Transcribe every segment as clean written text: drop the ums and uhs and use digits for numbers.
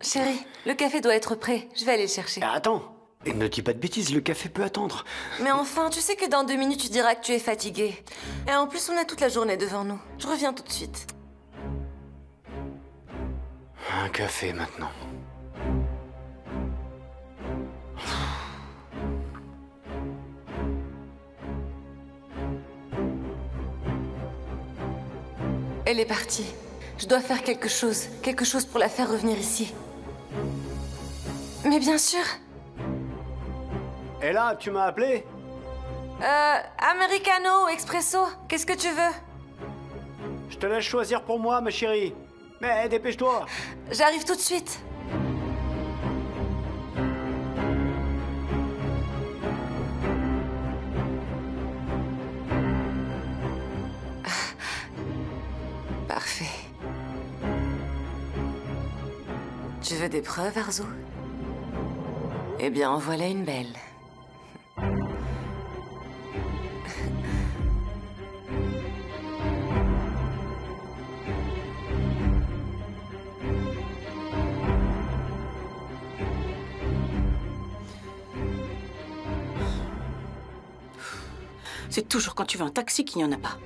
Chérie, le café doit être prêt. Je vais aller le chercher. Attends. Et ne dis pas de bêtises, le café peut attendre. Mais enfin, tu sais que dans 2 minutes, tu diras que tu es fatigué. Et en plus, on a toute la journée devant nous. Je reviens tout de suite. Un café maintenant. Elle est partie. Je dois faire quelque chose pour la faire revenir ici. Mais bien sûr. Et là, tu m'as appelé? Americano ou expresso, qu'est-ce que tu veux? Je te laisse choisir pour moi, ma chérie. Mais dépêche-toi. J'arrive tout de suite. Parfait. Tu veux des preuves, Arzu? Eh bien, en voilà une belle. C'est toujours quand tu veux un taxi qu'il n'y en a pas.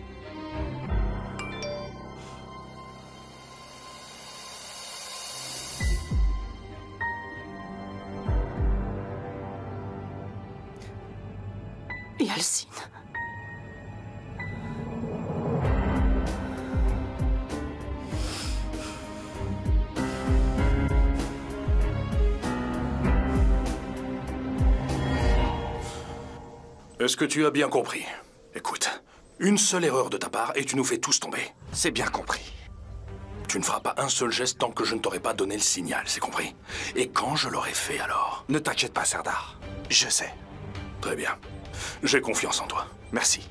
Et Alcine. Est-ce que tu as bien compris? Écoute, une seule erreur de ta part et tu nous fais tous tomber. C'est bien compris. Tu ne feras pas un seul geste tant que je ne t'aurai pas donné le signal, c'est compris? Et quand je l'aurai fait alors? Ne t'inquiète pas, Serdar. Je sais. Très bien. J'ai confiance en toi. Merci.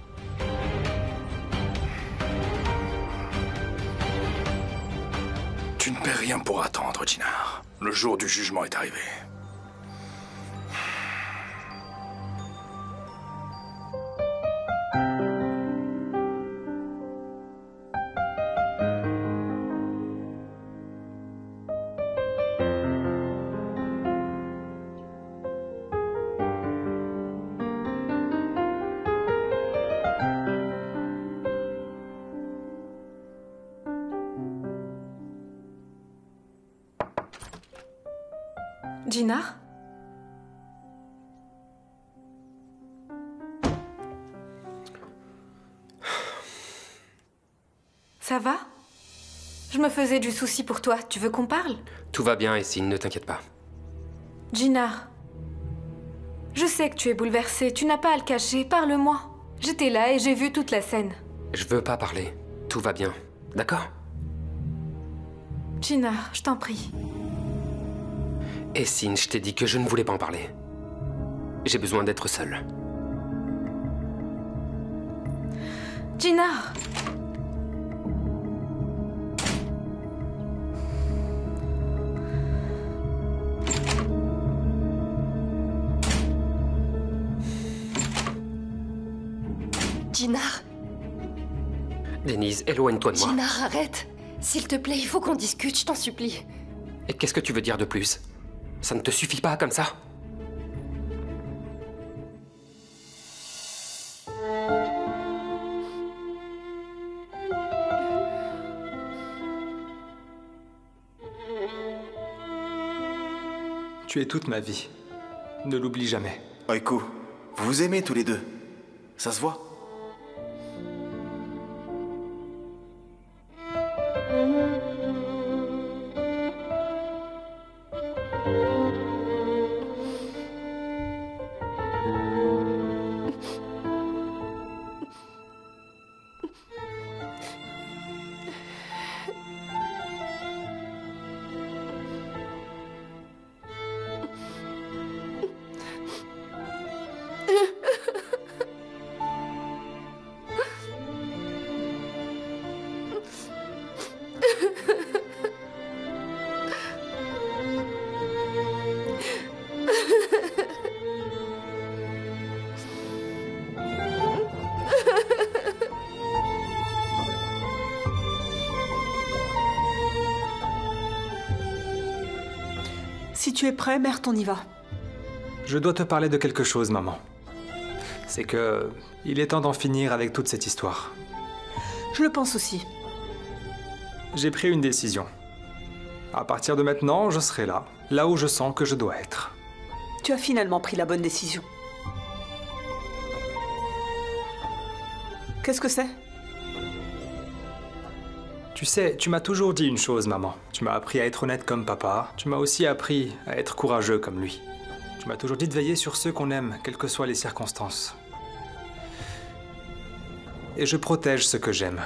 Tu ne perds rien pour attendre, Jinar. Le jour du jugement est arrivé. Jinar? Ça va? Je me faisais du souci pour toi. Tu veux qu'on parle? Tout va bien, Essine, ne t'inquiète pas. Jinar, je sais que tu es bouleversée. Tu n'as pas à le cacher. Parle-moi. J'étais là et j'ai vu toute la scène. Je veux pas parler. Tout va bien. D'accord? Jinar, je t'en prie. Essine, je t'ai dit que je ne voulais pas en parler. J'ai besoin d'être seul. Jinar! Jinar! Denise, éloigne-toi de moi. Jinar, arrête! S'il te plaît, il faut qu'on discute, je t'en supplie. Et qu'est-ce que tu veux dire de plus? Ça ne te suffit pas comme ça? Tu es toute ma vie. Ne l'oublie jamais. Oiku, vous vous aimez tous les deux. Ça se voit. Si tu es prêt, Mert, on y va. Je dois te parler de quelque chose, maman. C'est que... il est temps d'en finir avec toute cette histoire. Je le pense aussi. J'ai pris une décision. À partir de maintenant, je serai là où je sens que je dois être. Tu as finalement pris la bonne décision. Qu'est-ce que c'est? Tu sais, tu m'as toujours dit une chose, maman. Tu m'as appris à être honnête comme papa. Tu m'as aussi appris à être courageux comme lui. Tu m'as toujours dit de veiller sur ceux qu'on aime, quelles que soient les circonstances. Et je protège ce que j'aime.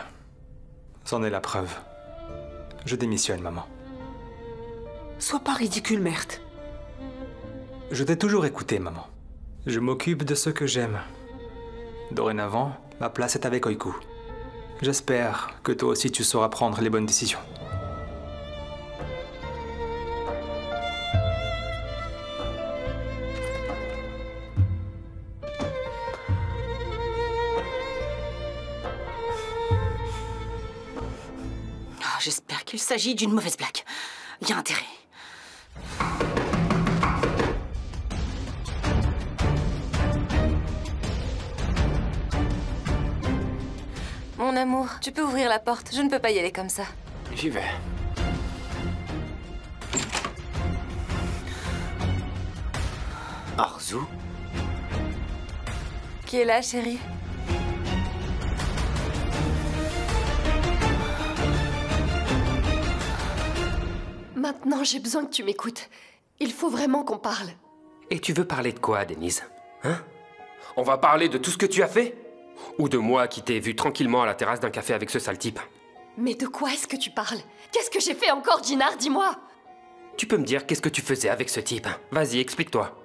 C'en est la preuve. Je démissionne, maman. Sois pas ridicule, Mert. Je t'ai toujours écouté, maman. Je m'occupe de ce que j'aime. Dorénavant, ma place est avec Oiku. J'espère que toi aussi tu sauras prendre les bonnes décisions. Oh, j'espère qu'il s'agit d'une mauvaise blague. Il y a intérêt. Mon amour, tu peux ouvrir la porte. Je ne peux pas y aller comme ça. J'y vais. Arzu? Qui est là, chérie? Maintenant, j'ai besoin que tu m'écoutes. Il faut vraiment qu'on parle. Et tu veux parler de quoi, Denise? Hein? On va parler de tout ce que tu as fait? Ou de moi qui t'ai vu tranquillement à la terrasse d'un café avec ce sale type? Mais de quoi est-ce que tu parles? Qu'est-ce que j'ai fait encore, Jinar? Dis-moi! Tu peux me dire qu'est-ce que tu faisais avec ce type? Vas-y, explique-toi.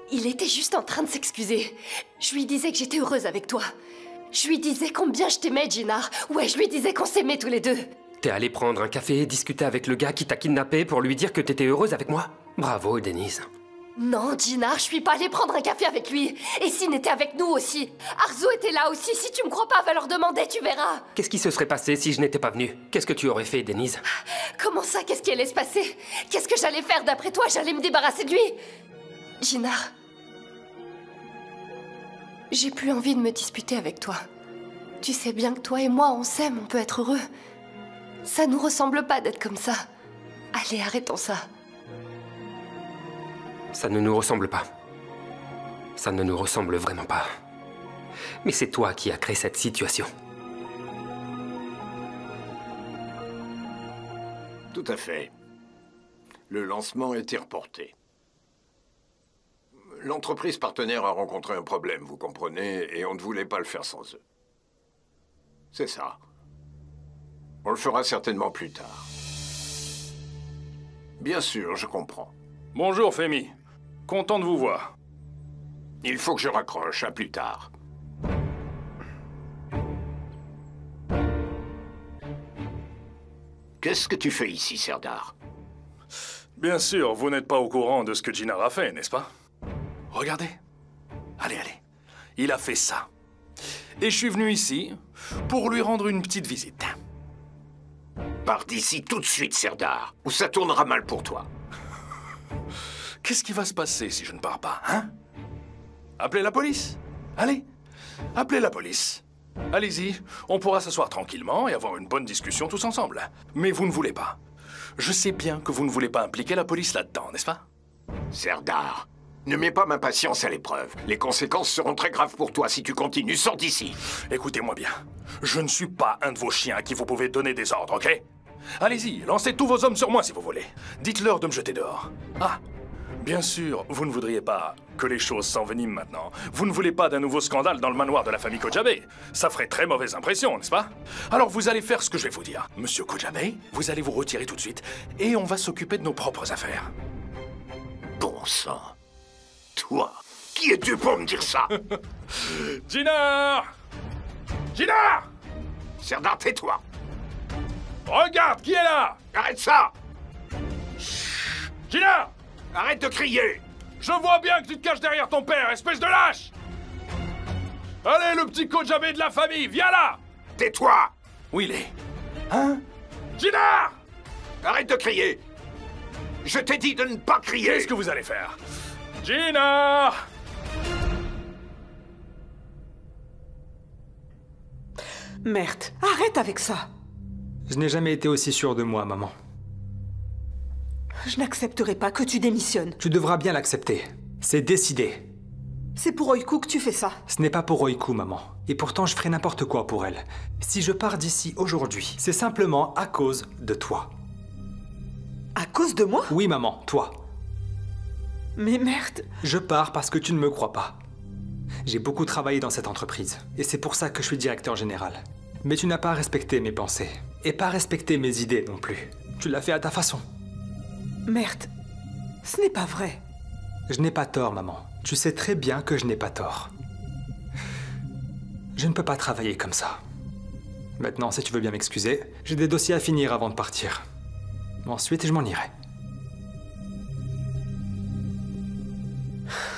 Il était juste en train de s'excuser. Je lui disais que j'étais heureuse avec toi. Je lui disais combien je t'aimais, Jinar. Ouais, je lui disais qu'on s'aimait tous les deux. T'es allé prendre un café et discuter avec le gars qui t'a kidnappé pour lui dire que t'étais heureuse avec moi? Bravo, Denise. Non, Jinar, je suis pas allée prendre un café avec lui. Et s'il était avec nous aussi? Arzu était là aussi. Si tu me crois pas, va leur demander, tu verras. Qu'est-ce qui se serait passé si je n'étais pas venu? Qu'est-ce que tu aurais fait, Denise? Comment ça? Qu'est-ce qui allait se passer? Qu'est-ce que j'allais faire d'après toi? J'allais me débarrasser de lui? Jinar, j'ai plus envie de me disputer avec toi. Tu sais bien que toi et moi, on s'aime, on peut être heureux. Ça nous ressemble pas d'être comme ça. Allez, arrêtons ça. Ça ne nous ressemble pas. Ça ne nous ressemble vraiment pas. Mais c'est toi qui as créé cette situation. Tout à fait. Le lancement a été reporté. L'entreprise partenaire a rencontré un problème, vous comprenez, et on ne voulait pas le faire sans eux. C'est ça. On le fera certainement plus tard. Bien sûr, je comprends. Bonjour, Femi. Content de vous voir. Il faut que je raccroche, à plus tard. Qu'est-ce que tu fais ici, Serdar? Bien sûr, vous n'êtes pas au courant de ce que Jinar a fait, n'est-ce pas? Regardez. Allez, allez. Il a fait ça. Et je suis venu ici pour lui rendre une petite visite. Pars d'ici tout de suite, Serdar, ou ça tournera mal pour toi. Qu'est-ce qui va se passer si je ne pars pas, hein? Appelez la police. Allez, appelez la police. Allez-y, on pourra s'asseoir tranquillement et avoir une bonne discussion tous ensemble. Mais vous ne voulez pas. Je sais bien que vous ne voulez pas impliquer la police là-dedans, n'est-ce pas? Serdar, ne mets pas ma patience à l'épreuve. Les conséquences seront très graves pour toi si tu continues. Sors d'ici. Écoutez-moi bien. Je ne suis pas un de vos chiens à qui vous pouvez donner des ordres, ok? Allez-y, lancez tous vos hommes sur moi si vous voulez. Dites-leur de me jeter dehors. Ah, bien sûr, vous ne voudriez pas que les choses s'enveniment maintenant. Vous ne voulez pas d'un nouveau scandale dans le manoir de la famille Kojabe. Ça ferait très mauvaise impression, n'est-ce pas? Alors vous allez faire ce que je vais vous dire. Monsieur Kojabe, vous allez vous retirer tout de suite et on va s'occuper de nos propres affaires. Bon sang. Toi, qui es-tu pour me dire ça? Jinar! Jinar! Serdar, tais-toi. Regarde, qui est là? Arrête ça! Chut! Jinar! Arrête de crier! Je vois bien que tu te caches derrière ton père, espèce de lâche! Allez, le petit Kojabe de la famille, viens là! Je t'ai dit de ne pas crier! Qu'est-ce que vous allez faire? Gina! Merde, arrête avec ça. Je n'ai jamais été aussi sûr de moi, maman. Je n'accepterai pas que tu démissionnes. Tu devras bien l'accepter. C'est décidé. C'est pour Oiku que tu fais ça. Ce n'est pas pour Oiku, maman. Et pourtant, je ferai n'importe quoi pour elle. Si je pars d'ici aujourd'hui, c'est simplement à cause de toi. À cause de moi? Oui, maman, toi. Mais merde. Je pars parce que tu ne me crois pas. J'ai beaucoup travaillé dans cette entreprise. Et c'est pour ça que je suis directeur général. Mais tu n'as pas respecté mes pensées. Et pas respecté mes idées non plus. Tu l'as fait à ta façon. Merde. Ce n'est pas vrai. Je n'ai pas tort, maman. Tu sais très bien que je n'ai pas tort. Je ne peux pas travailler comme ça. Maintenant, si tu veux bien m'excuser, j'ai des dossiers à finir avant de partir. Ensuite, je m'en irai.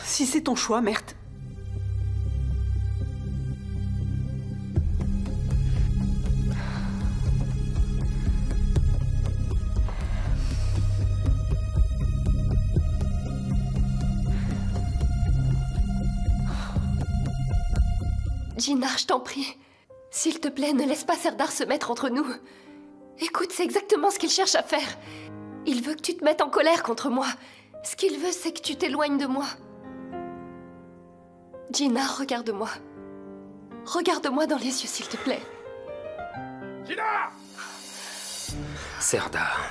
Si c'est ton choix, merde. Gina, je t'en prie. S'il te plaît, ne laisse pas Serdar se mettre entre nous. Écoute, c'est exactement ce qu'il cherche à faire. Il veut que tu te mettes en colère contre moi. Ce qu'il veut, c'est que tu t'éloignes de moi. Gina, regarde-moi. Regarde-moi dans les yeux, s'il te plaît. Gina! Serdar.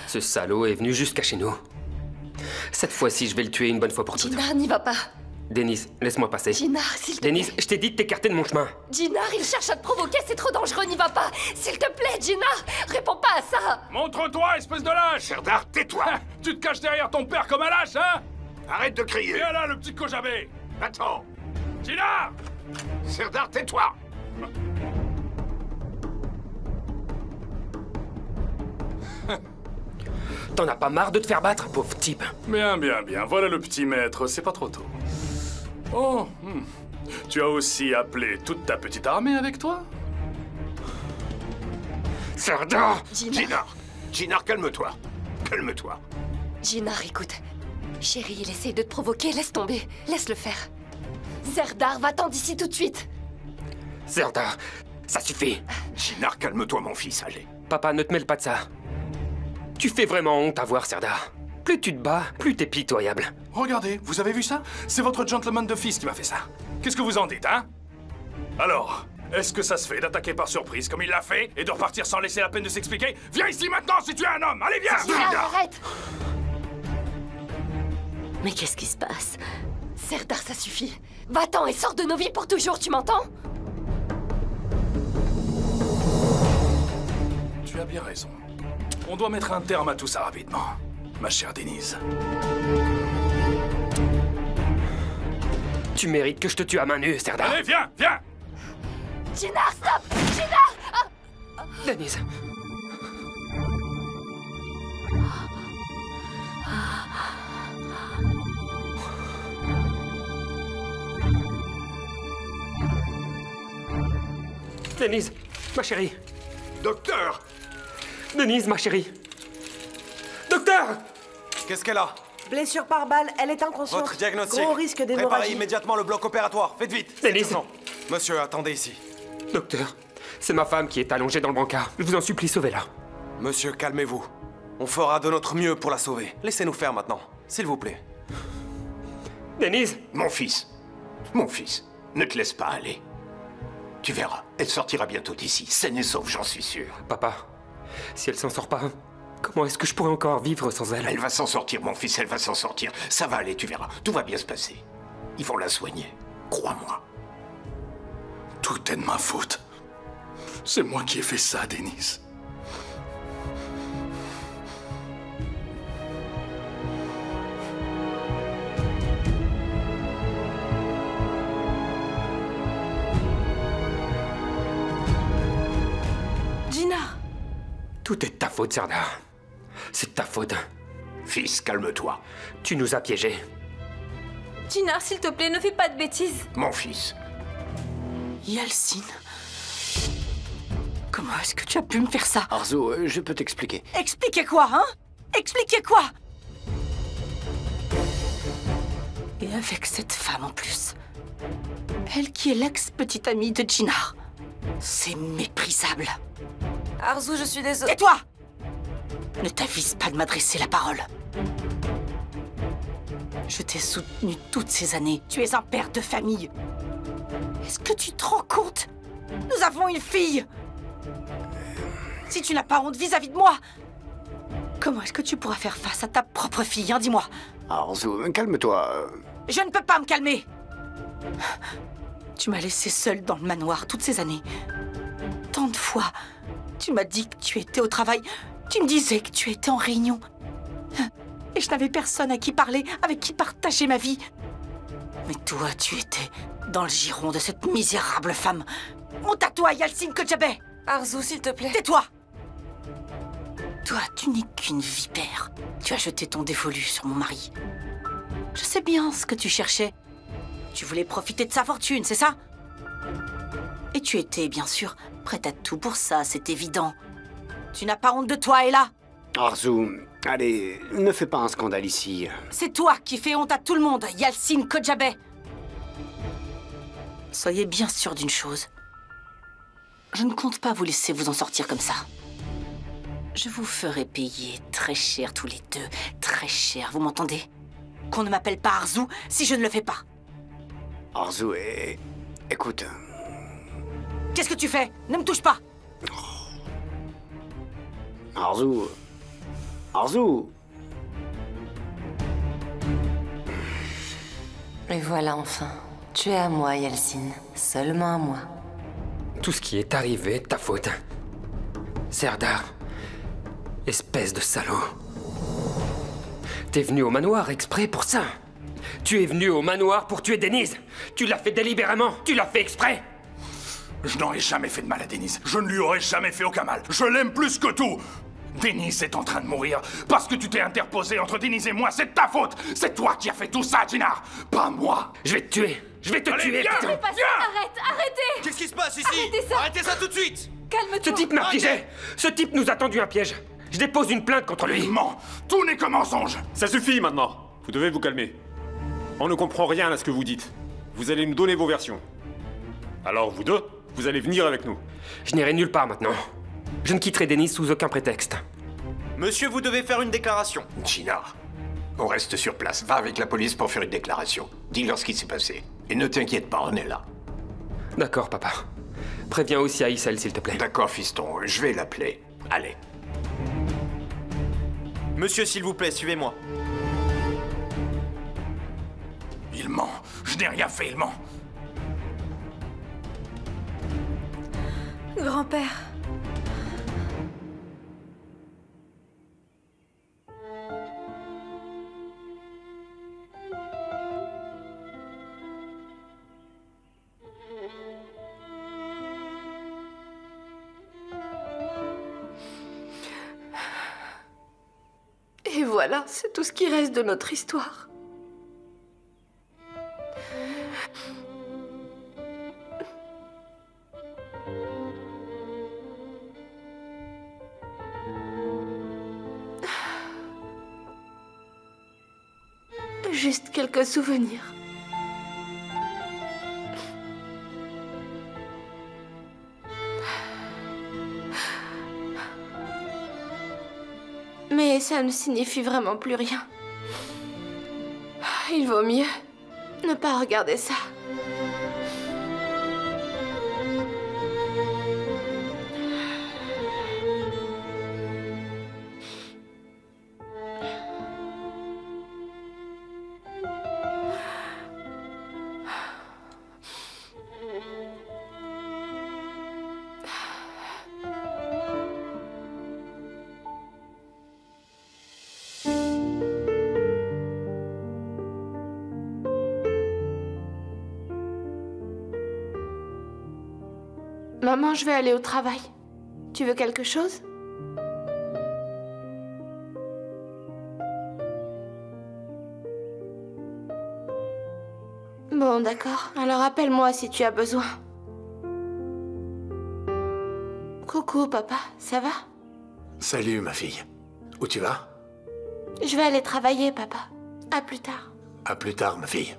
Ce salaud est venu jusqu'à chez nous. Cette fois-ci, je vais le tuer une bonne fois pour toutes. Gina, n'y va pas. Denise, laisse-moi passer. Gina, s'il te plaît. Denise, je t'ai dit de t'écarter de mon chemin. Gina, il cherche à te provoquer, c'est trop dangereux, n'y va pas. S'il te plaît, Gina, réponds pas à ça. Montre-toi, espèce de lâche! Serdar, tais-toi! Tu te caches derrière ton père comme un lâche, hein? Arrête de crier! Viens là, le petit Kojabé! Attends! Gina! Serdar, tais-toi! T'en as pas marre de te faire battre, pauvre type? Bien, bien, bien. Voilà le petit maître, c'est pas trop tôt. Oh, tu as aussi appelé toute ta petite armée avec toi? Serdar! Gina! Gina, calme-toi! Calme-toi! Gina, écoute. Chérie, il essaie de te provoquer, laisse tomber. Laisse-le faire. Serdar, va-t'en d'ici tout de suite. Serdar, ça suffit. Gina, calme-toi, mon fils, allez. Papa, ne te mêle pas de ça. Tu fais vraiment honte à voir, Serdar. Plus tu te bats, plus t'es pitoyable. Regardez, vous avez vu ça? C'est votre gentleman de fils qui m'a fait ça. Qu'est-ce que vous en dites, hein? Alors, est-ce que ça se fait d'attaquer par surprise comme il l'a fait et de repartir sans laisser la peine de s'expliquer? Viens ici maintenant si tu es un homme! Allez, viens! Serdar, arrête! Mais qu'est-ce qui se passe? Serdar, ça suffit. Va-t'en et sors de nos vies pour toujours, tu m'entends? Tu as bien raison. On doit mettre un terme à tout ça rapidement, ma chère Denise. Tu mérites que je te tue à main nue, Serdar. Allez, viens, viens! Gina, stop! Gina! Denise. Denise, ma chérie. Docteur! Denise, ma chérie. Docteur! Qu'est-ce qu'elle a? Blessure par balle, elle est inconsciente. Votre diagnostic. Gros risque Préparez d'hémorragie. immédiatement le bloc opératoire. Faites vite. Denise. C'est urgent. Monsieur, attendez ici. Docteur, c'est ma femme qui est allongée dans le brancard. Je vous en supplie, sauvez-la. Monsieur, calmez-vous. On fera de notre mieux pour la sauver. Laissez-nous faire maintenant, s'il vous plaît. Denise! Mon fils, ne te laisse pas aller. Tu verras, elle sortira bientôt d'ici, saine et sauve, j'en suis sûr. Papa, si elle s'en sort pas, comment est-ce que je pourrais encore vivre sans elle? Elle va s'en sortir, mon fils, elle va s'en sortir. Ça va aller, tu verras. Tout va bien se passer. Ils vont la soigner. Crois-moi. Tout est de ma faute. C'est moi qui ai fait ça, Denise. Gina! Tout est de ta faute, Serdar. C'est de ta faute. Fils, calme-toi. Tu nous as piégés. Gina, s'il te plaît, ne fais pas de bêtises. Mon fils. Yalcine. Comment est-ce que tu as pu me faire ça? Arzo, je peux t'expliquer. Expliquez quoi, hein? Expliquer quoi? Et avec cette femme en plus. Elle qui est l'ex-petite amie de Jinar. C'est méprisable. Arzu, je suis désolée. Tais-toi! Ne t'avise pas de m'adresser la parole. Je t'ai soutenu toutes ces années. Tu es un père de famille. Est-ce que tu te rends compte? Nous avons une fille. Si tu n'as pas honte vis-à-vis de moi, comment est-ce que tu pourras faire face à ta propre fille, hein, dis-moi? Arzu, calme-toi. Je ne peux pas me calmer. Tu m'as laissé seule dans le manoir toutes ces années. Tant de fois, tu m'as dit que tu étais au travail. Tu me disais que tu étais en réunion. Et je n'avais personne à qui parler, avec qui partager ma vie. Mais toi, tu étais dans le giron de cette misérable femme. Honte à toi, Yalcine Kojabeh! Arzu, s'il te plaît. Tais-toi! Toi, tu n'es qu'une vipère. Tu as jeté ton dévolu sur mon mari. Je sais bien ce que tu cherchais. Tu voulais profiter de sa fortune, c'est ça? Et tu étais, bien sûr, prête à tout pour ça, c'est évident. Tu n'as pas honte de toi, Ella? Arzu, allez, ne fais pas un scandale ici. C'est toi qui fais honte à tout le monde, Yalcine Kojabeh. Soyez bien sûr d'une chose. Je ne compte pas vous laisser vous en sortir comme ça. Je vous ferai payer très cher tous les deux. Très cher, vous m'entendez? Qu'on ne m'appelle pas Arzu si je ne le fais pas. Arzu, écoute... Qu'est-ce que tu fais? Ne me touche pas! Arzu... Arzu... Et voilà enfin. Tu es à moi, Yalcine. Seulement à moi. Tout ce qui est arrivé est de ta faute. Serdar, espèce de salaud. T'es venu au manoir exprès pour ça. Tu es venu au manoir pour tuer Denise. Tu l'as fait délibérément. Tu l'as fait exprès. Je n'aurais jamais fait de mal à Denise. Je ne lui aurais jamais fait aucun mal. Je l'aime plus que tout. Denise est en train de mourir parce que tu t'es interposé entre Denise et moi. C'est de ta faute. C'est toi qui as fait tout ça, Jinar. Pas moi. Je vais te tuer. Je vais te tuer, viens, putain. Arrête, arrêtez! Qu'est-ce qui se passe ici? Arrêtez ça! Arrêtez ça tout de suite! Calme-toi! Ce type m'a piégé. Ce type nous a tendu un piège. Je dépose une plainte contre lui. Il ment. Tout n'est que mensonge. Ça suffit maintenant. Vous devez vous calmer. On ne comprend rien à ce que vous dites. Vous allez nous donner vos versions. Alors vous deux, vous allez venir avec nous. Je n'irai nulle part maintenant. Je ne quitterai Denise sous aucun prétexte. Monsieur, vous devez faire une déclaration. Jinar, on reste sur place. Va avec la police pour faire une déclaration. Dis-leur ce qui s'est passé. Et ne t'inquiète pas, on est là. D'accord, papa. Préviens aussi Aïssel, s'il te plaît. D'accord, fiston. Je vais l'appeler. Allez. Monsieur, s'il vous plaît, suivez-moi. Il ment. Je n'ai rien fait, il ment. Grand-père. Et voilà, c'est tout ce qui reste de notre histoire. Juste quelques souvenirs. Mais ça ne signifie vraiment plus rien. Il vaut mieux ne pas regarder ça. Maman, je vais aller au travail. Tu veux quelque chose? Bon, d'accord. Alors appelle-moi si tu as besoin. Coucou, papa. Ça va? Salut, ma fille. Où tu vas? Je vais aller travailler, papa. À plus tard. À plus tard, ma fille.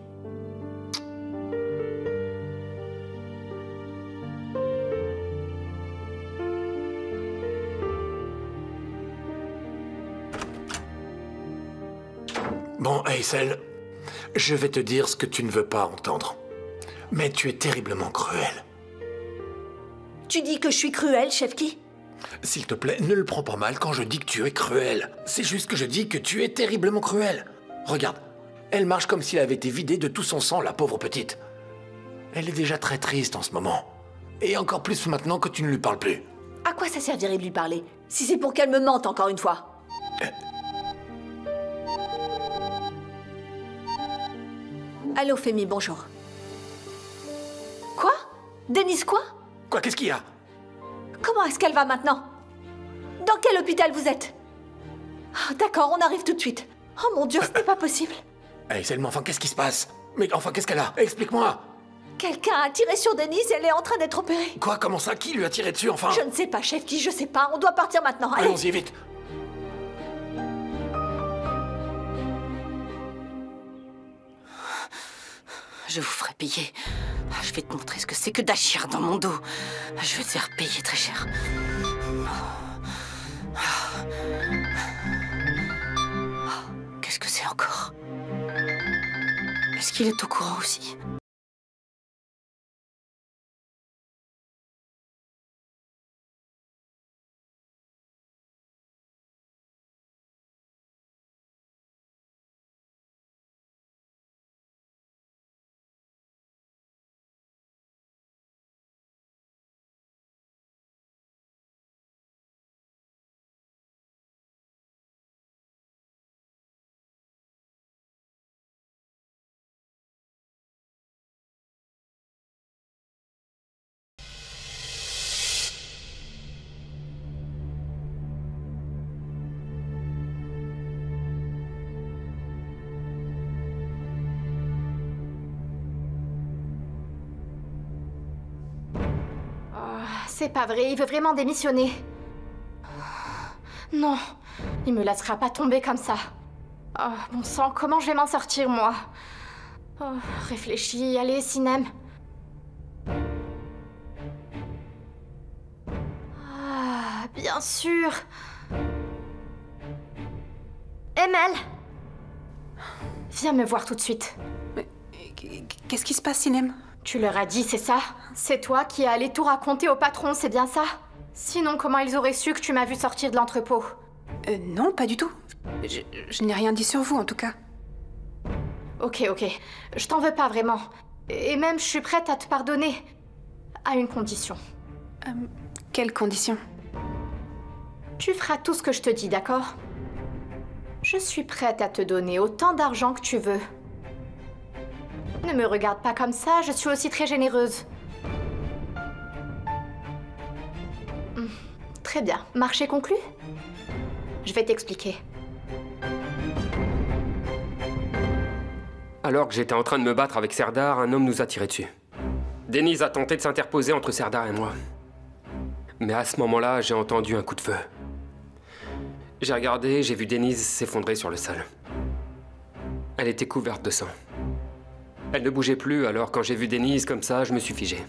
Bon, Aysel, je vais te dire ce que tu ne veux pas entendre. Mais tu es terriblement cruel. Tu dis que je suis cruelle, Chefki? S'il te plaît, ne le prends pas mal quand je dis que tu es cruel. C'est juste que je dis que tu es terriblement cruel. Regarde, elle marche comme si elle avait été vidée de tout son sang, la pauvre petite. Elle est déjà très triste en ce moment. Et encore plus maintenant que tu ne lui parles plus. À quoi ça servirait de lui parler, si c'est pour qu'elle me mente encore une fois? Allô, Femi, bonjour. Quoi? Denise quoi? Quoi, qu'est-ce qu'il y a? Comment est-ce qu'elle va maintenant? Dans quel hôpital vous êtes? Ah, d'accord, on arrive tout de suite. Oh mon Dieu, ce n'est pas possible. Aysel, mais enfin, qu'est-ce qui se passe? Mais enfin, qu'est-ce qu'elle a? Explique-moi. Quelqu'un a tiré sur Denise et elle est en train d'être opérée. Quoi, comment ça? Qui lui a tiré dessus, enfin? Je ne sais pas, Chefki, je sais pas. On doit partir maintenant. Allez. Allons-y, vite. Je vous ferai payer. Je vais te montrer ce que c'est que d'agir dans mon dos. Je vais te faire payer très cher. Qu'est-ce que c'est encore? Est-ce qu'il est au courant aussi? C'est pas vrai, il veut vraiment démissionner. Non, il me laissera pas tomber comme ça. Oh, bon sang, comment je vais m'en sortir, moi? Oh, réfléchis, allez, Sinem. Ah, bien sûr. Emel! Viens me voir tout de suite. Mais qu'est-ce qui se passe, Sinem? Tu leur as dit, c'est ça? C'est toi qui es allé tout raconter au patron, c'est bien ça? Sinon, comment ils auraient su que tu m'as vu sortir de l'entrepôt? Non, pas du tout. Je n'ai rien dit sur vous, en tout cas. Ok. Je t'en veux pas vraiment. Et même, je suis prête à te pardonner. À une condition. Quelle condition? Tu feras tout ce que je te dis, d'accord? Je suis prête à te donner autant d'argent que tu veux. Ne me regarde pas comme ça, je suis aussi très généreuse. Très bien. Marché conclu? Je vais t'expliquer. Alors que j'étais en train de me battre avec Serdar, un homme nous a tiré dessus. Denise a tenté de s'interposer entre Serdar et moi. Mais à ce moment-là, j'ai entendu un coup de feu. J'ai regardé, j'ai vu Denise s'effondrer sur le sol. Elle était couverte de sang. Elle ne bougeait plus, alors quand j'ai vu Denise comme ça, je me suis figé.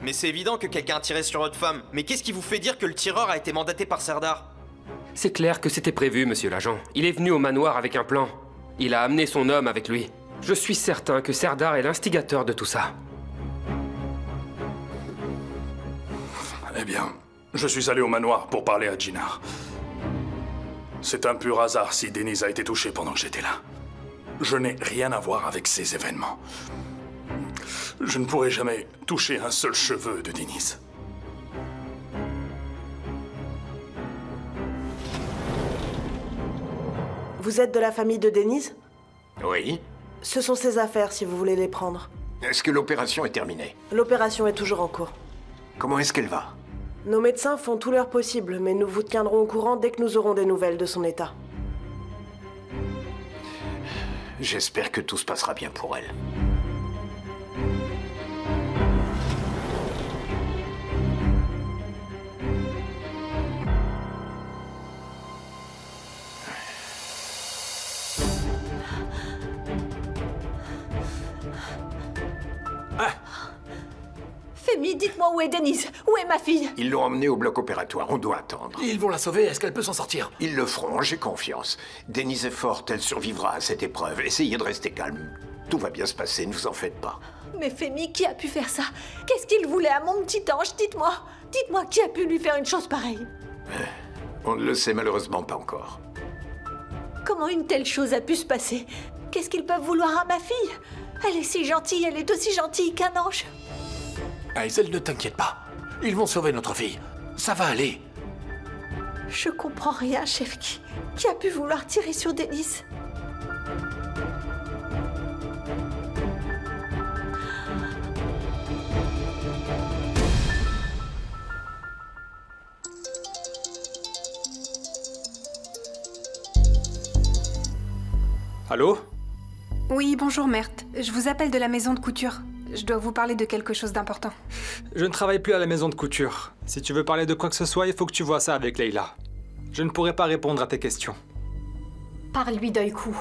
Mais c'est évident que quelqu'un a tiré sur votre femme. Mais qu'est-ce qui vous fait dire que le tireur a été mandaté par Serdar? C'est clair que c'était prévu, monsieur l'agent. Il est venu au manoir avec un plan. Il a amené son homme avec lui. Je suis certain que Serdar est l'instigateur de tout ça. Eh bien, je suis allé au manoir pour parler à Djinar. C'est un pur hasard si Denise a été touchée pendant que j'étais là. Je n'ai rien à voir avec ces événements. Je ne pourrai jamais toucher un seul cheveu de Denise. Vous êtes de la famille de Denise? Oui. Ce sont ses affaires si vous voulez les prendre. Est-ce que l'opération est terminée? L'opération est toujours en cours. Comment est-ce qu'elle va? Nos médecins font tout leur possible, mais nous vous tiendrons au courant dès que nous aurons des nouvelles de son état. J'espère que tout se passera bien pour elle. dites-moi où est Denise? Où est ma fille? Ils l'ont emmenée au bloc opératoire, on doit attendre. Ils vont la sauver, est-ce qu'elle peut s'en sortir? Ils le feront, j'ai confiance. Denise est forte, elle survivra à cette épreuve. Essayez de rester calme. Tout va bien se passer, ne vous en faites pas. Mais Femi, qui a pu faire ça? Qu'est-ce qu'il voulait à mon petit ange? Dites-moi. Dites-moi qui a pu lui faire une chose pareille. On ne le sait malheureusement pas encore. Comment une telle chose a pu se passer? Qu'est-ce qu'ils peuvent vouloir à ma fille? Elle est si gentille, elle est aussi gentille qu'un ange. Hazel, ne t'inquiète pas. Ils vont sauver notre fille. Ça va aller. Je comprends rien, chef. Qui a pu vouloir tirer sur Denise? Allô? Oui, bonjour Mert. Je vous appelle de la maison de couture. Je dois vous parler de quelque chose d'important. Je ne travaille plus à la maison de couture. Si tu veux parler de quoi que ce soit, il faut que tu vois ça avec Leila. Je ne pourrai pas répondre à tes questions. Parle-lui d'Oiku.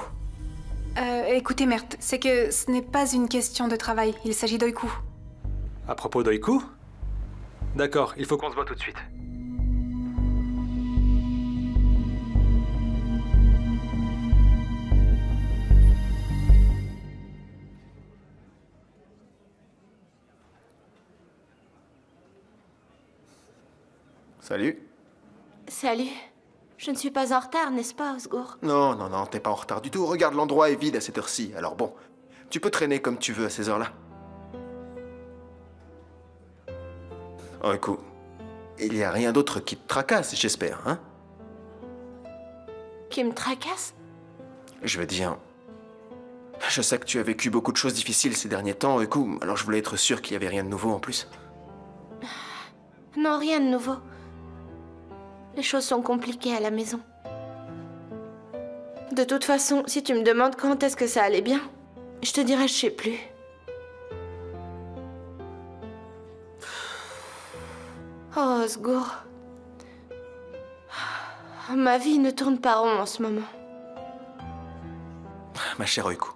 Écoutez Mert, c'est que ce n'est pas une question de travail. Il s'agit d'Oiku. À propos d'Oiku? D'accord, il faut qu'on se voit tout de suite. Salut. Salut. Je ne suis pas en retard, n'est-ce pas, Osgour? Non, non, non, t'es pas en retard du tout. Regarde, l'endroit est vide à cette heure-ci. Alors bon, tu peux traîner comme tu veux à ces heures-là. Oh, écoute, il y a rien d'autre qui te tracasse, j'espère, hein? Qui me tracasse? Je veux dire... Je sais que tu as vécu beaucoup de choses difficiles ces derniers temps, écoute, alors je voulais être sûr qu'il y avait rien de nouveau en plus. Non, rien de nouveau. Les choses sont compliquées à la maison. De toute façon, si tu me demandes quand est-ce que ça allait bien, je te dirai je sais plus. Oh, Osgour. Ma vie ne tourne pas rond en ce moment. Ma chère Oiku,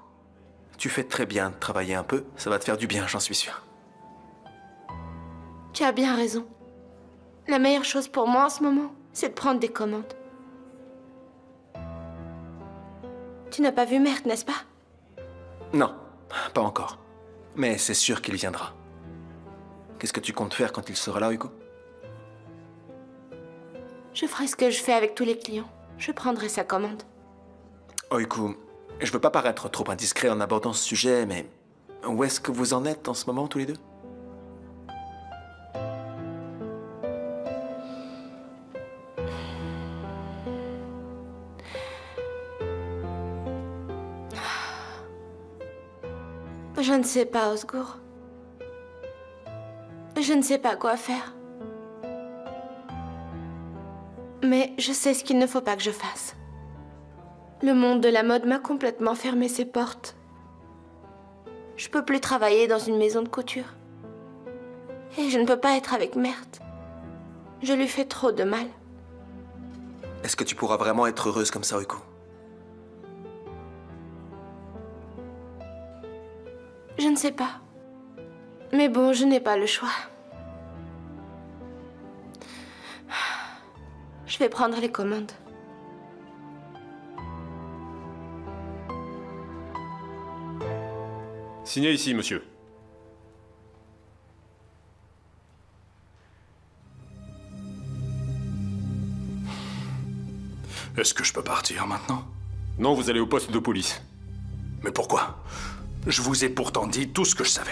tu fais très bien de travailler un peu, ça va te faire du bien, j'en suis sûr. Tu as bien raison. La meilleure chose pour moi en ce moment, c'est de prendre des commandes. Tu n'as pas vu Mert, n'est-ce pas? Non, pas encore. Mais c'est sûr qu'il viendra. Qu'est-ce que tu comptes faire quand il sera là, Oiku? Je ferai ce que je fais avec tous les clients. Je prendrai sa commande. Oiku, je veux pas paraître trop indiscret en abordant ce sujet, mais où est-ce que vous en êtes en ce moment, tous les deux? Je ne sais pas, Osgour. Je ne sais pas quoi faire. Mais je sais ce qu'il ne faut pas que je fasse. Le monde de la mode m'a complètement fermé ses portes. Je peux plus travailler dans une maison de couture. Et je ne peux pas être avec Mert. Je lui fais trop de mal. Est-ce que tu pourras vraiment être heureuse comme ça, Oiku? Je ne sais pas. Mais bon, je n'ai pas le choix. Je vais prendre les commandes. Signez ici, monsieur. Est-ce que je peux partir maintenant? Non, vous allez au poste de police. Mais pourquoi? Je vous ai pourtant dit tout ce que je savais.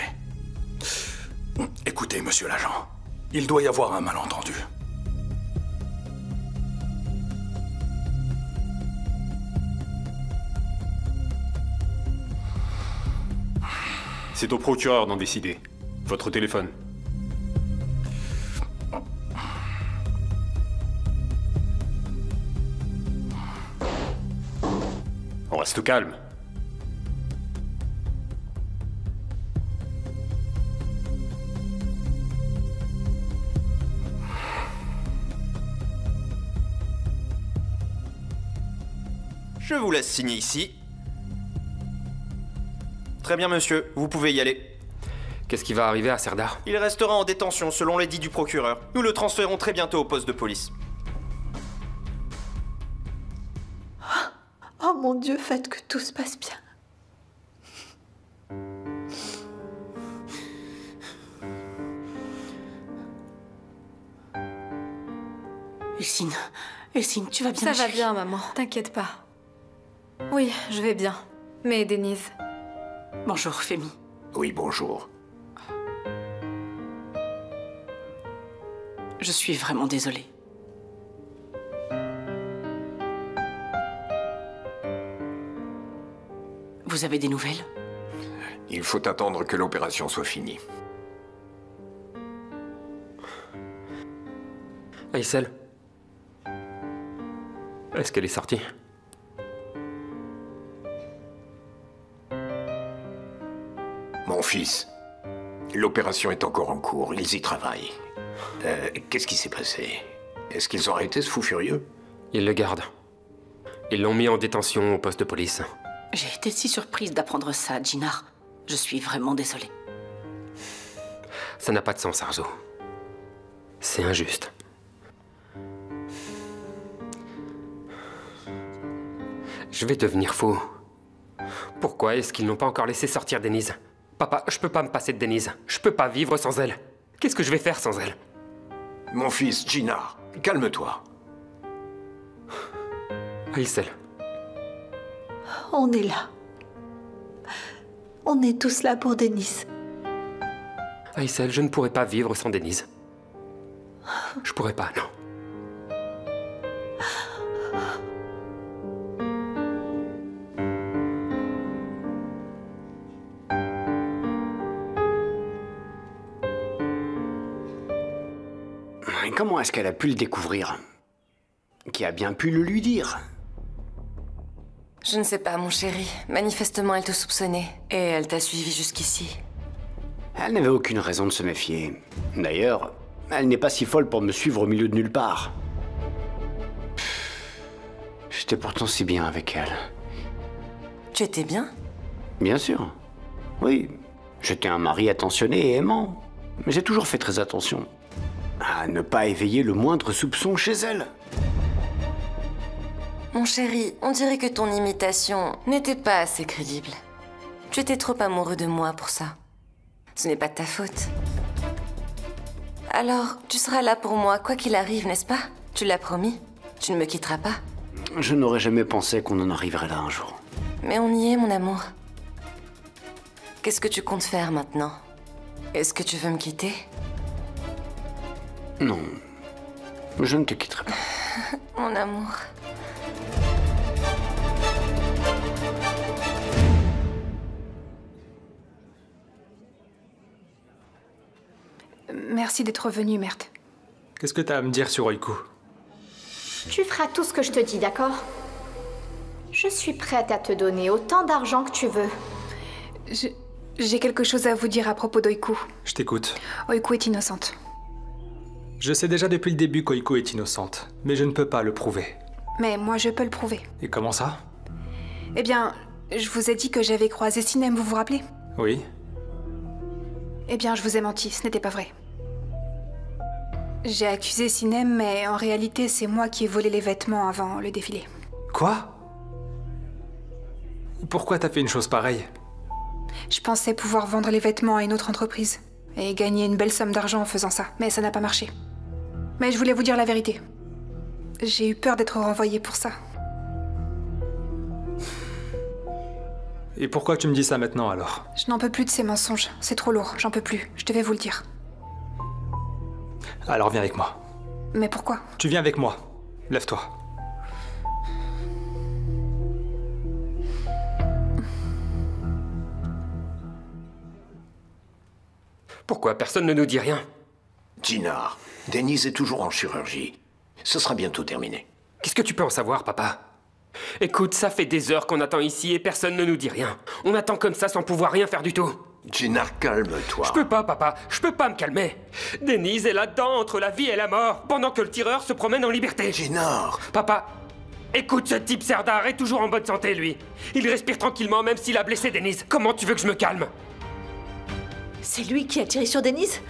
Écoutez, monsieur l'agent, il doit y avoir un malentendu. C'est au procureur d'en décider. Votre téléphone. On reste calme. Je vous laisse signer ici. Très bien, monsieur. Vous pouvez y aller. Qu'est-ce qui va arriver à Serdar? Il restera en détention selon les dits du procureur. Nous le transférons très bientôt au poste de police. Oh mon Dieu, faites que tout se passe bien. Elsine, tu vas bien? Ça va chérie? bien, maman. T'inquiète pas. Oui, je vais bien. Mais Denise... Bonjour, Femi. Oui, bonjour. Je suis vraiment désolée. Vous avez des nouvelles? Il faut attendre que l'opération soit finie. Aïssel. Est-ce qu'elle est sortie? Mon fils, l'opération est encore en cours, ils y travaillent. Qu'est-ce qui s'est passé? Est-ce qu'ils ont arrêté ce fou furieux? Ils le gardent. Ils l'ont mis en détention au poste de police. J'ai été si surprise d'apprendre ça, Jinar. Je suis vraiment désolée. Ça n'a pas de sens, Arzo. C'est injuste. Je vais devenir fou. Pourquoi est-ce qu'ils n'ont pas encore laissé sortir Denise? Papa, je peux pas me passer de Denise. Je peux pas vivre sans elle. Qu'est-ce que je vais faire sans elle? Mon fils, Jinar, calme-toi. Aïssel. On est là. On est tous là pour Denise. Aïssel, je ne pourrais pas vivre sans Denise. Je pourrais pas, non. Et comment est-ce qu'elle a pu le découvrir? Qui a bien pu le lui dire? Je ne sais pas, mon chéri. Manifestement, elle te soupçonnait. Et elle t'a suivi jusqu'ici. Elle n'avait aucune raison de se méfier. D'ailleurs, elle n'est pas si folle pour me suivre au milieu de nulle part. J'étais pourtant si bien avec elle. Tu étais bien? Bien sûr. Oui, j'étais un mari attentionné et aimant. Mais j'ai toujours fait très attention à ne pas éveiller le moindre soupçon chez elle. Mon chéri, on dirait que ton imitation n'était pas assez crédible. Tu étais trop amoureux de moi pour ça. Ce n'est pas de ta faute. Alors, tu seras là pour moi, quoi qu'il arrive, n'est-ce pas? Tu l'as promis. Tu ne me quitteras pas. Je n'aurais jamais pensé qu'on en arriverait là un jour. Mais on y est, mon amour. Qu'est-ce que tu comptes faire maintenant? Est-ce que tu veux me quitter? Non, je ne te quitterai pas. Mon amour. Merci d'être venu, Mert. Qu'est-ce que t'as à me dire sur Oiku? Tu feras tout ce que je te dis, d'accord? Je suis prête à te donner autant d'argent que tu veux. J'ai quelque chose à vous dire à propos d'Oiku. Je t'écoute. Oiku est innocente. Je sais déjà depuis le début qu'Oiku est innocente, mais je ne peux pas le prouver. Mais moi, je peux le prouver. Et comment ça? Eh bien, je vous ai dit que j'avais croisé Sinem, vous vous rappelez? Oui. Eh bien, je vous ai menti, ce n'était pas vrai. J'ai accusé Sinem, mais en réalité, c'est moi qui ai volé les vêtements avant le défilé. Quoi? Pourquoi t'as fait une chose pareille? Je pensais pouvoir vendre les vêtements à une autre entreprise et gagner une belle somme d'argent en faisant ça, mais ça n'a pas marché. Mais je voulais vous dire la vérité. J'ai eu peur d'être renvoyée pour ça. Et pourquoi tu me dis ça maintenant alors? Je n'en peux plus de ces mensonges. C'est trop lourd, j'en peux plus. Je devais vous le dire. Alors viens avec moi. Mais pourquoi? Tu viens avec moi. Lève-toi. Pourquoi personne ne nous dit rien? Jinar, Denise est toujours en chirurgie. Ce sera bientôt terminé. Qu'est-ce que tu peux en savoir, papa? Écoute, ça fait des heures qu'on attend ici et personne ne nous dit rien. On attend comme ça sans pouvoir rien faire du tout. Jinar, calme-toi. Je peux pas, papa. Je peux pas me calmer. Denise est là-dedans, entre la vie et la mort, pendant que le tireur se promène en liberté. Jinar. Papa, écoute, ce type Serdar est toujours en bonne santé, lui. Il respire tranquillement, même s'il a blessé Denise. Comment tu veux que je me calme? C'est lui qui a tiré sur Denise?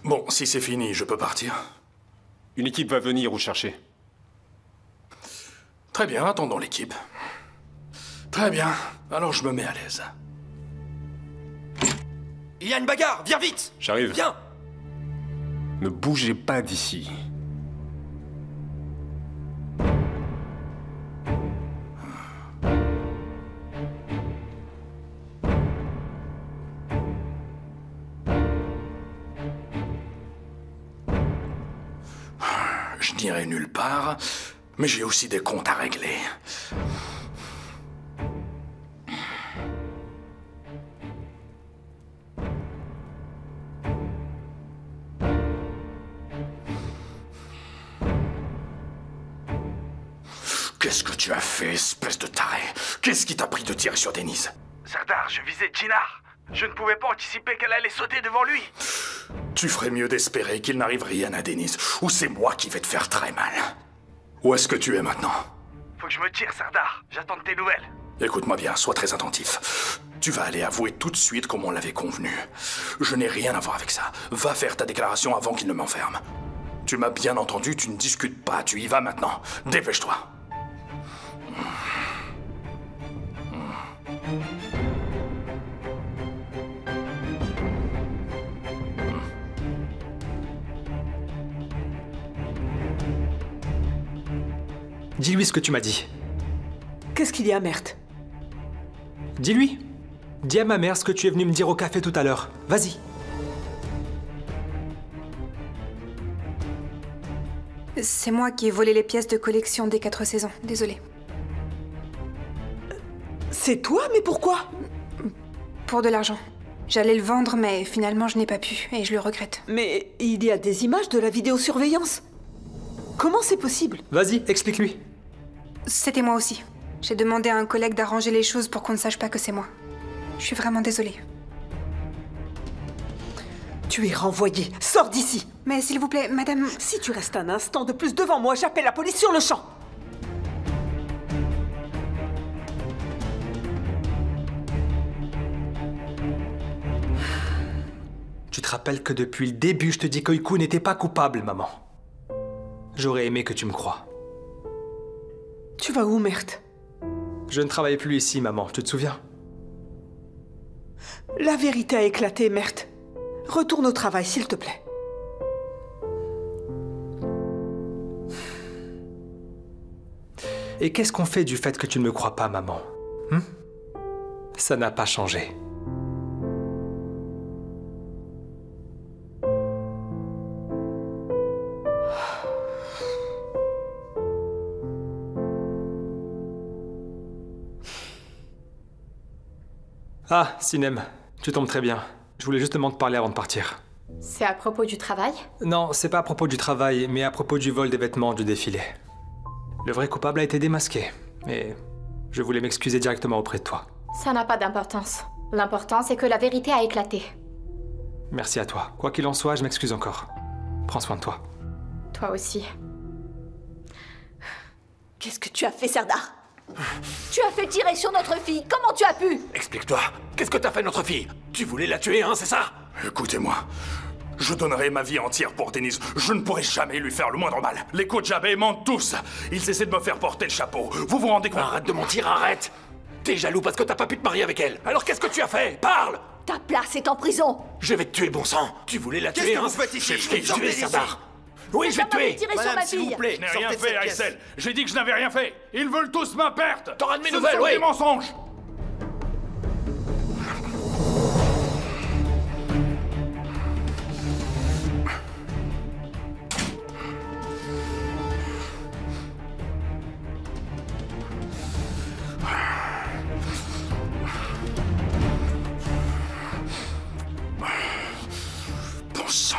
Bon, si c'est fini, je peux partir. Une équipe va venir vous chercher. Très bien, attendons l'équipe. Très bien, alors je me mets à l'aise. Il y a une bagarre, viens vite! J'arrive. Viens! Ne bougez pas d'ici. Je n'irai nulle part, mais j'ai aussi des comptes à régler. Qu'est-ce que tu as fait, espèce de taré? Qu'est-ce qui t'a pris de tirer sur Denise? Serdar, je visais Jinar. Je ne pouvais pas anticiper qu'elle allait sauter devant lui. Tu ferais mieux d'espérer qu'il n'arrive rien à Denise, ou c'est moi qui vais te faire très mal. Où est-ce que tu es maintenant? Faut que je me tire, Serdar. J'attends de tes nouvelles. Écoute-moi bien, sois très attentif. Tu vas aller avouer tout de suite comme on l'avait convenu. Je n'ai rien à voir avec ça. Va faire ta déclaration avant qu'il ne m'enferme. Tu m'as bien entendu, tu ne discutes pas, tu y vas maintenant. Dépêche-toi. Dis-lui ce que tu m'as dit. Qu'est-ce qu'il y a, Mert? Dis-lui. Dis à ma mère ce que tu es venu me dire au café tout à l'heure. Vas-y. C'est moi qui ai volé les pièces de collection des 4 saisons. Désolée. C'est toi? Mais pourquoi? Pour de l'argent. J'allais le vendre, mais finalement je n'ai pas pu, et je le regrette. Mais il y a des images de la vidéosurveillance. Comment c'est possible? Vas-y, explique-lui. C'était moi aussi. J'ai demandé à un collègue d'arranger les choses pour qu'on ne sache pas que c'est moi. Je suis vraiment désolée. Tu es renvoyée. Sors d'ici. Mais s'il vous plaît, madame... Si tu restes un instant de plus devant moi, j'appelle la police sur le champ. Tu te rappelles que depuis le début, je te dis qu'Oiku n'était pas coupable, maman. J'aurais aimé que tu me crois. Tu vas où, Mert? Je ne travaille plus ici, maman, tu te souviens? La vérité a éclaté, Mert. Retourne au travail, s'il te plaît. Et qu'est-ce qu'on fait du fait que tu ne me crois pas, maman? Ça n'a pas changé. Ah, Sinem, tu tombes très bien. Je voulais justement te parler avant de partir. C'est à propos du travail? Non, c'est pas à propos du travail, mais à propos du vol des vêtements du défilé. Le vrai coupable a été démasqué, et je voulais m'excuser directement auprès de toi. Ça n'a pas d'importance. L'important, c'est que la vérité a éclaté. Merci à toi. Quoi qu'il en soit, je m'excuse encore. Prends soin de toi. Toi aussi. Qu'est-ce que tu as fait, Serdar? Tu as fait tirer sur notre fille. Comment tu as pu? Explique-toi. Qu'est-ce que t'as fait, notre fille? Tu voulais la tuer, hein, c'est ça? Écoutez-moi. Je donnerai ma vie entière pour Denise. Je ne pourrai jamais lui faire le moindre mal. Les Kojabé mentent tous. Ils essaient de me faire porter le chapeau. Vous vous rendez compte? Arrête de mentir, arrête! T'es jaloux parce que t'as pas pu te marier avec elle. Alors qu'est-ce que tu as fait? Parle! Ta place est en prison. Je vais te tuer, bon sang. Tu voulais la tuer, Qu'est-ce que hein? vous faites ici? Je vais te tuer, Sortez Serdar. Oui, je vais te tuer. Tirer sur Madame, ma s'il vous fille. plaît, Je n'ai rien sortez de cette fait, pièce. Axel. J'ai dit que je n'avais rien fait. Ils veulent tous ma perte. T'auras de mes Ce nouvelles, sont oui. des mensonges. Bon sang.